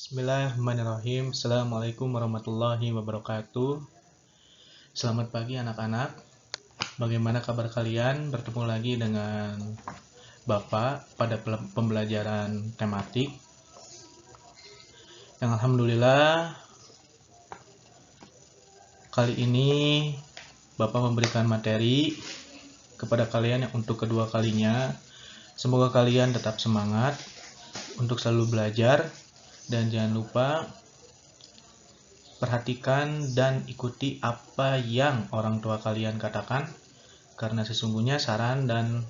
Bismillahirrahmanirrahim. Assalamualaikum warahmatullahi wabarakatuh. Selamat pagi anak-anak. Bagaimana kabar kalian? Bertemu lagi dengan Bapak pada pembelajaran tematik. Yang alhamdulillah kali ini Bapak memberikan materi kepada kalian yang untuk kedua kalinya. Semoga kalian tetap semangat untuk selalu belajar. Dan jangan lupa perhatikan dan ikuti apa yang orang tua kalian katakan, karena sesungguhnya saran dan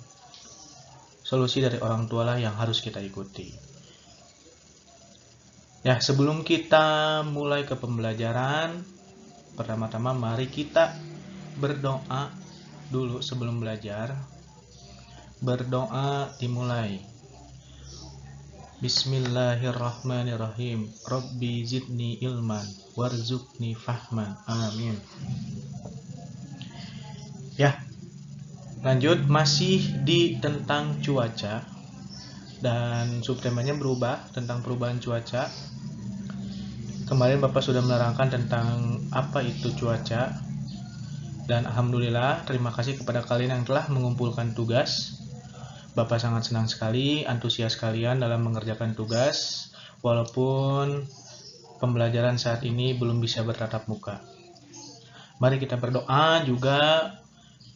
solusi dari orang tua lah yang harus kita ikuti. Ya, sebelum kita mulai ke pembelajaran, pertama-tama mari kita berdoa dulu sebelum belajar. Berdoa dimulai. Bismillahirrahmanirrahim. Rabbi zidni ilman warzuqni fahman. Amin. Ya, lanjut masih di tentang cuaca dan subtemanya berubah tentang perubahan cuaca. Kemarin Bapak sudah menerangkan tentang apa itu cuaca, dan alhamdulillah terima kasih kepada kalian yang telah mengumpulkan tugas. Bapak sangat senang sekali antusias kalian dalam mengerjakan tugas, walaupun pembelajaran saat ini belum bisa bertatap muka. Mari kita berdoa juga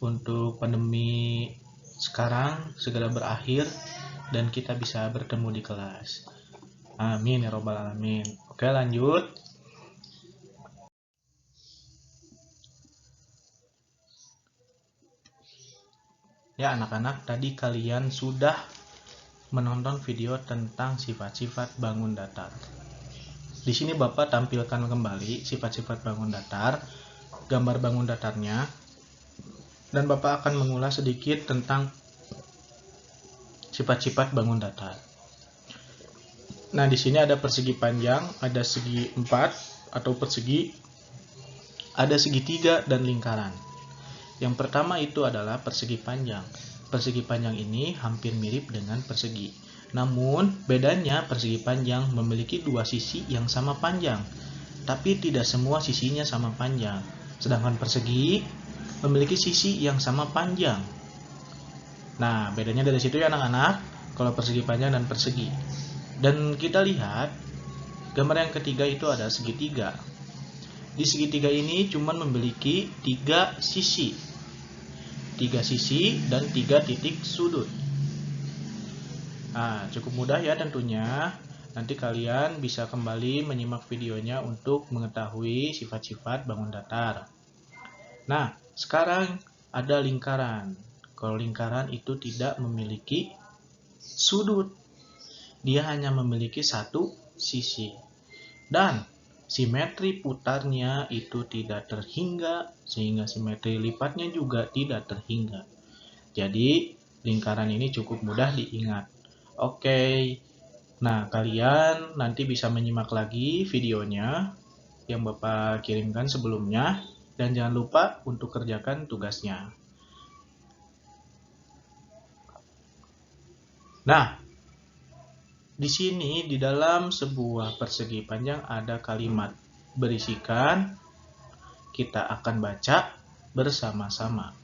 untuk pandemi sekarang segera berakhir dan kita bisa bertemu di kelas. Amin ya robbal alamin. Oke, lanjut. Ya anak-anak, tadi kalian sudah menonton video tentang sifat-sifat bangun datar. Di sini Bapak tampilkan kembali sifat-sifat bangun datar, gambar bangun datarnya, dan Bapak akan mengulas sedikit tentang sifat-sifat bangun datar. Nah, di sini ada persegi panjang, ada segi 4 atau persegi, ada segitiga dan lingkaran. Yang pertama itu adalah persegi panjang. Persegi panjang ini hampir mirip dengan persegi. Namun, bedanya persegi panjang memiliki dua sisi yang sama panjang, tapi tidak semua sisinya sama panjang. Sedangkan persegi memiliki sisi yang sama panjang. Nah, bedanya dari situ ya anak-anak, kalau persegi panjang dan persegi. Dan kita lihat, gambar yang ketiga itu ada segitiga. Di segitiga ini cuma memiliki 3 sisi. 3 sisi dan 3 titik sudut. Nah, cukup mudah ya tentunya. Nanti kalian bisa kembali menyimak videonya untuk mengetahui sifat-sifat bangun datar. Nah, sekarang ada lingkaran. Kalau lingkaran itu tidak memiliki sudut. Dia hanya memiliki satu sisi. Dan simetri putarnya itu tidak terhingga, sehingga simetri lipatnya juga tidak terhingga. Jadi, lingkaran ini cukup mudah diingat. Oke, nah kalian nanti bisa menyimak lagi videonya yang Bapak kirimkan sebelumnya, dan jangan lupa untuk kerjakan tugasnya. Nah, di sini di dalam sebuah persegi panjang ada kalimat berisikan, kita akan baca bersama-sama.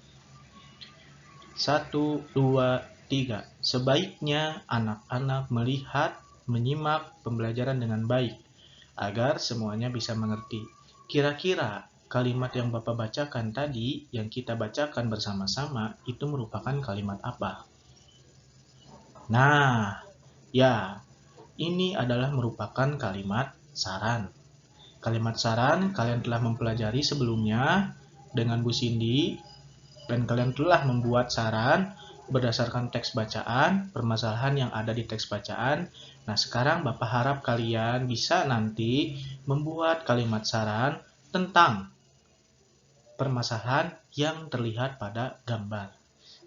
1, 2, 3. Sebaiknya anak-anak melihat, menyimak pembelajaran dengan baik, agar semuanya bisa mengerti. Kira-kira kalimat yang Bapak bacakan tadi, yang kita bacakan bersama-sama, itu merupakan kalimat apa? Nah, ya, ini adalah merupakan kalimat saran. Kalimat saran kalian telah mempelajari sebelumnya dengan Bu Cindy, dan kalian telah membuat saran berdasarkan teks bacaan, permasalahan yang ada di teks bacaan. Nah, sekarang Bapak harap kalian bisa nanti membuat kalimat saran tentang permasalahan yang terlihat pada gambar.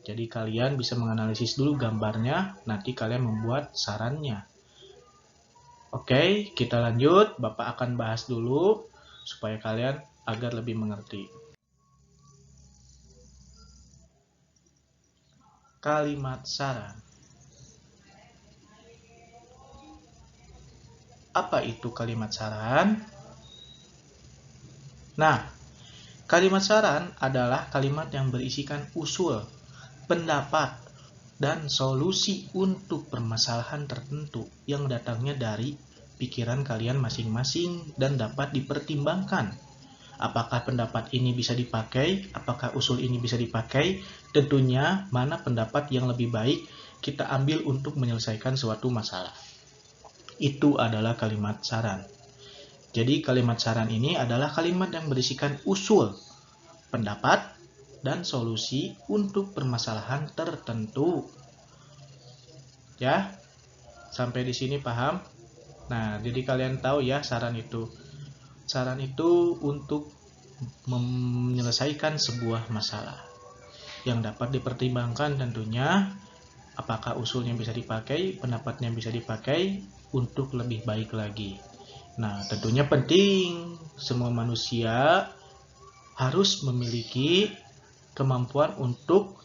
Jadi kalian bisa menganalisis dulu gambarnya, nanti kalian membuat sarannya. Oke, kita lanjut. Bapak akan bahas dulu supaya kalian agar lebih mengerti. Kalimat saran. Apa itu kalimat saran? Nah, kalimat saran adalah kalimat yang berisikan usul, pendapat, dan solusi untuk permasalahan tertentu yang datangnya dari pikiran kalian masing-masing dan dapat dipertimbangkan. Apakah pendapat ini bisa dipakai? Apakah usul ini bisa dipakai? Tentunya mana pendapat yang lebih baik kita ambil untuk menyelesaikan suatu masalah. Itu adalah kalimat saran. Jadi kalimat saran ini adalah kalimat yang berisikan usul, pendapat, dan solusi untuk permasalahan tertentu. Ya, sampai di sini paham? Nah, jadi kalian tahu ya saran itu. Saran itu untuk menyelesaikan sebuah masalah yang dapat dipertimbangkan tentunya apakah usulnya bisa dipakai, pendapatnya bisa dipakai untuk lebih baik lagi. Nah, tentunya penting semua manusia harus memiliki kemampuan untuk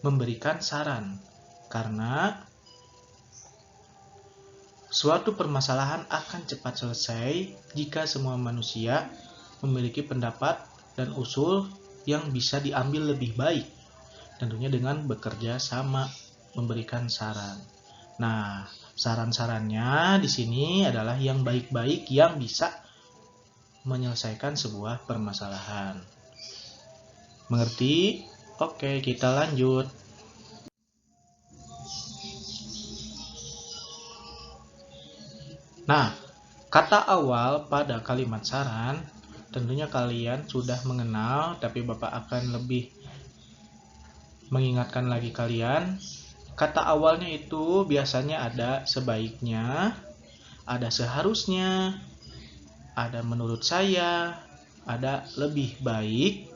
memberikan saran, karena suatu permasalahan akan cepat selesai jika semua manusia memiliki pendapat dan usul yang bisa diambil lebih baik, tentunya dengan bekerja sama memberikan saran. Nah, saran-sarannya di sini adalah yang baik-baik yang bisa menyelesaikan sebuah permasalahan. Mengerti? Oke, kita lanjut. Nah, kata awal pada kalimat saran tentunya kalian sudah mengenal, tapi Bapak akan lebih mengingatkan lagi kalian. Kata awalnya itu biasanya ada sebaiknya, ada seharusnya, ada menurut saya, ada lebih baik.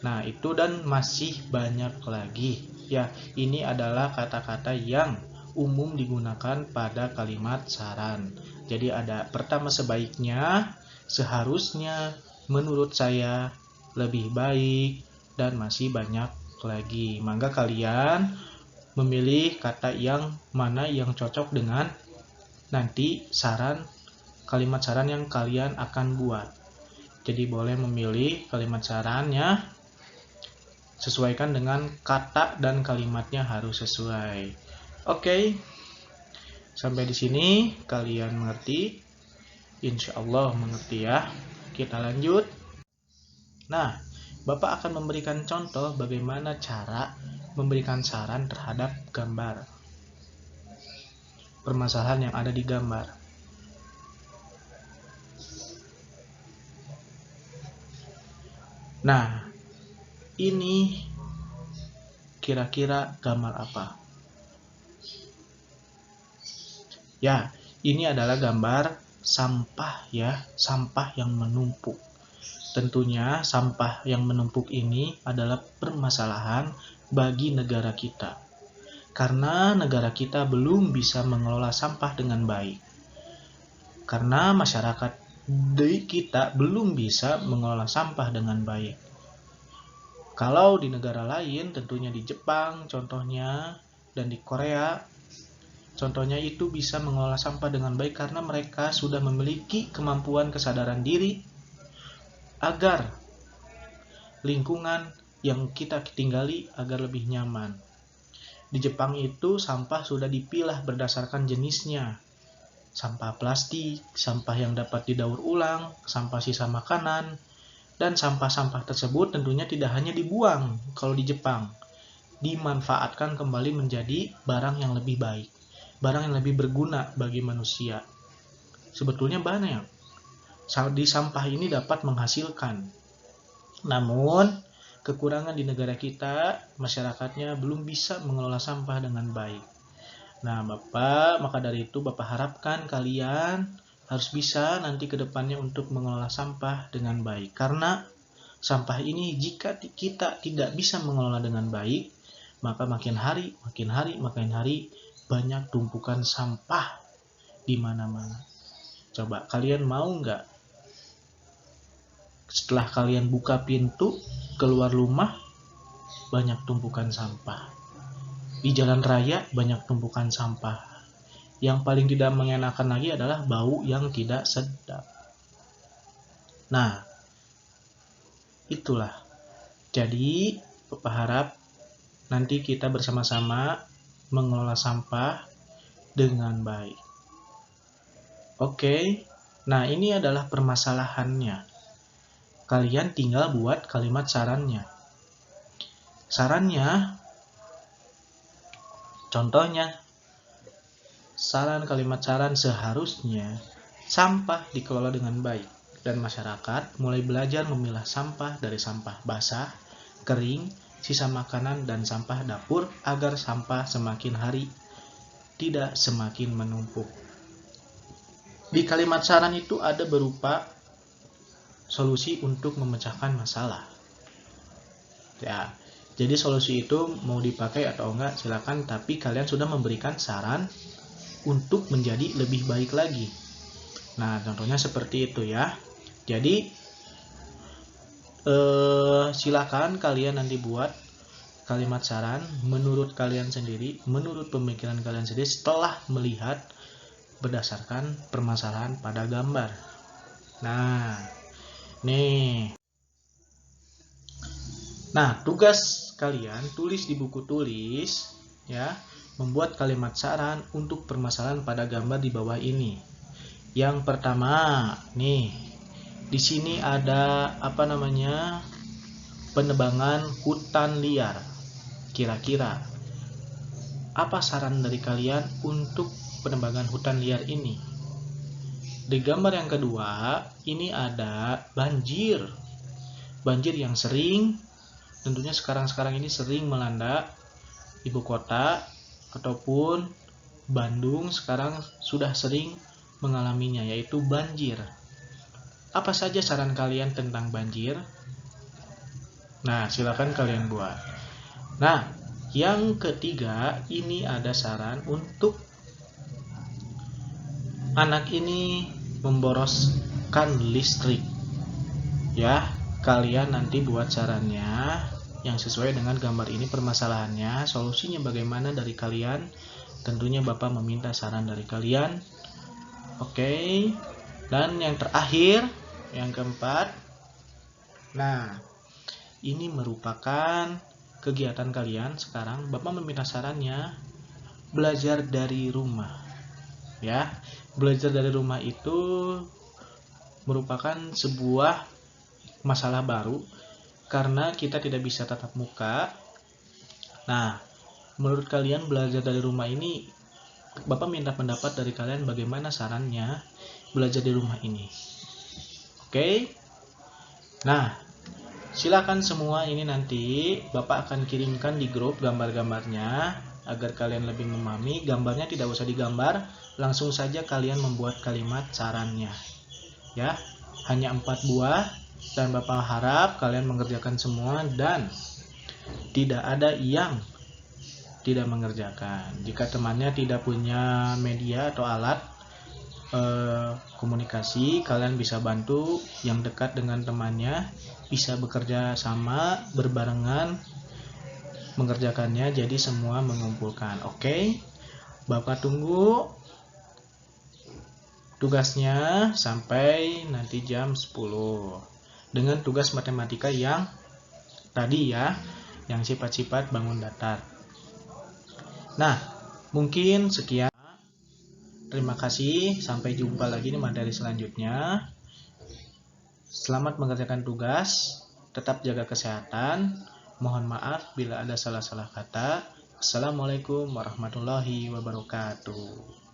Nah, itu dan masih banyak lagi. Ya, ini adalah kata-kata yang umum digunakan pada kalimat saran. Jadi ada pertama sebaiknya, seharusnya, menurut saya, lebih baik, dan masih banyak lagi. Maka kalian memilih kata yang mana yang cocok dengan nanti kalimat saran yang kalian akan buat. Jadi boleh memilih kalimat sarannya, sesuaikan dengan kata dan kalimatnya harus sesuai. Oke, sampai di sini kalian mengerti? Insya Allah mengerti ya. Kita lanjut. Nah, Bapak akan memberikan contoh bagaimana cara memberikan saran terhadap gambar, permasalahan yang ada di gambar. Nah, ini kira-kira gambar apa? Ya, ini adalah gambar sampah ya, sampah yang menumpuk. Tentunya sampah yang menumpuk ini adalah permasalahan bagi negara kita. Karena negara kita belum bisa mengelola sampah dengan baik. Karena masyarakat di kita belum bisa mengelola sampah dengan baik. Kalau di negara lain, tentunya di Jepang contohnya, dan di Korea, contohnya itu bisa mengelola sampah dengan baik karena mereka sudah memiliki kemampuan kesadaran diri agar lingkungan yang kita tinggali agar lebih nyaman. Di Jepang itu sampah sudah dipilah berdasarkan jenisnya. Sampah plastik, sampah yang dapat didaur ulang, sampah sisa makanan, dan sampah-sampah tersebut tentunya tidak hanya dibuang kalau di Jepang, dimanfaatkan kembali menjadi barang yang lebih baik, barang yang lebih berguna bagi manusia. Sebetulnya banyak di sampah ini dapat menghasilkan. Namun, kekurangan di negara kita, masyarakatnya belum bisa mengelola sampah dengan baik. Nah, maka dari itu Bapak harapkan kalian harus bisa nanti ke depannya untuk mengelola sampah dengan baik. Karena sampah ini jika kita tidak bisa mengelola dengan baik, maka makin hari banyak tumpukan sampah di mana-mana. Coba kalian mau nggak setelah kalian buka pintu keluar rumah banyak tumpukan sampah, di jalan raya banyak tumpukan sampah, Yang paling tidak mengenakan lagi adalah bau yang tidak sedap. Nah, itulah. Jadi, Bapak harap nanti kita bersama-sama mengelola sampah dengan baik. Oke, nah ini adalah permasalahannya. Kalian tinggal buat kalimat sarannya. Sarannya, contohnya, saran kalimat saran seharusnya sampah dikelola dengan baik dan masyarakat mulai belajar memilah sampah dari sampah basah, kering, sisa makanan, dan sampah dapur agar sampah semakin hari tidak semakin menumpuk. Di kalimat saran itu ada berupa solusi untuk memecahkan masalah. Ya, jadi solusi itu mau dipakai atau enggak silakan, tapi kalian sudah memberikan saran untuk menjadi lebih baik lagi. Nah, contohnya seperti itu ya. Jadi silakan kalian nanti buat kalimat saran menurut kalian sendiri, menurut pemikiran kalian sendiri setelah melihat berdasarkan permasalahan pada gambar. Nah, nih. Nah, tugas kalian tulis di buku tulis ya, membuat kalimat saran untuk permasalahan pada gambar di bawah ini. Yang pertama, nih. Di sini ada penebangan hutan liar. Kira-kira apa saran dari kalian untuk penebangan hutan liar ini? Di gambar yang kedua, ini ada banjir. Banjir yang sering, tentunya sekarang-sekarang ini sering melanda ibu kota ataupun Bandung sekarang sudah sering mengalaminya, yaitu banjir. Apa saja saran kalian tentang banjir? Nah, silakan kalian buat. Nah, yang ketiga, ini ada saran untuk anak ini memboroskan listrik. Ya, kalian nanti buat sarannya yang sesuai dengan gambar ini permasalahannya, solusinya bagaimana dari kalian. Tentunya Bapak meminta saran dari kalian. Oke. Dan yang terakhir, yang keempat. Nah, ini merupakan kegiatan kalian sekarang. Bapak meminta sarannya belajar dari rumah. Ya, belajar dari rumah itu merupakan sebuah masalah baru karena kita tidak bisa tatap muka. Nah, menurut kalian belajar dari rumah ini, Bapak minta pendapat dari kalian bagaimana sarannya belajar di rumah ini. Oke. Nah, silakan semua ini nanti Bapak akan kirimkan di grup gambar-gambarnya agar kalian lebih memahami. Gambarnya tidak usah digambar, langsung saja kalian membuat kalimat sarannya. Ya, hanya 4 buah dan Bapak harap kalian mengerjakan semua dan tidak ada yang tidak mengerjakan. Jika temannya tidak punya media atau alat komunikasi, kalian bisa bantu yang dekat dengan temannya, bisa bekerja sama berbarengan mengerjakannya, jadi semua mengumpulkan. Oke, Bapak tunggu tugasnya sampai nanti jam 10 dengan tugas matematika yang tadi ya, yang sifat-sifat bangun datar. Nah, mungkin sekian. Terima kasih, sampai jumpa lagi di materi selanjutnya. Selamat mengerjakan tugas, tetap jaga kesehatan. Mohon maaf bila ada salah-salah kata. Assalamualaikum warahmatullahi wabarakatuh.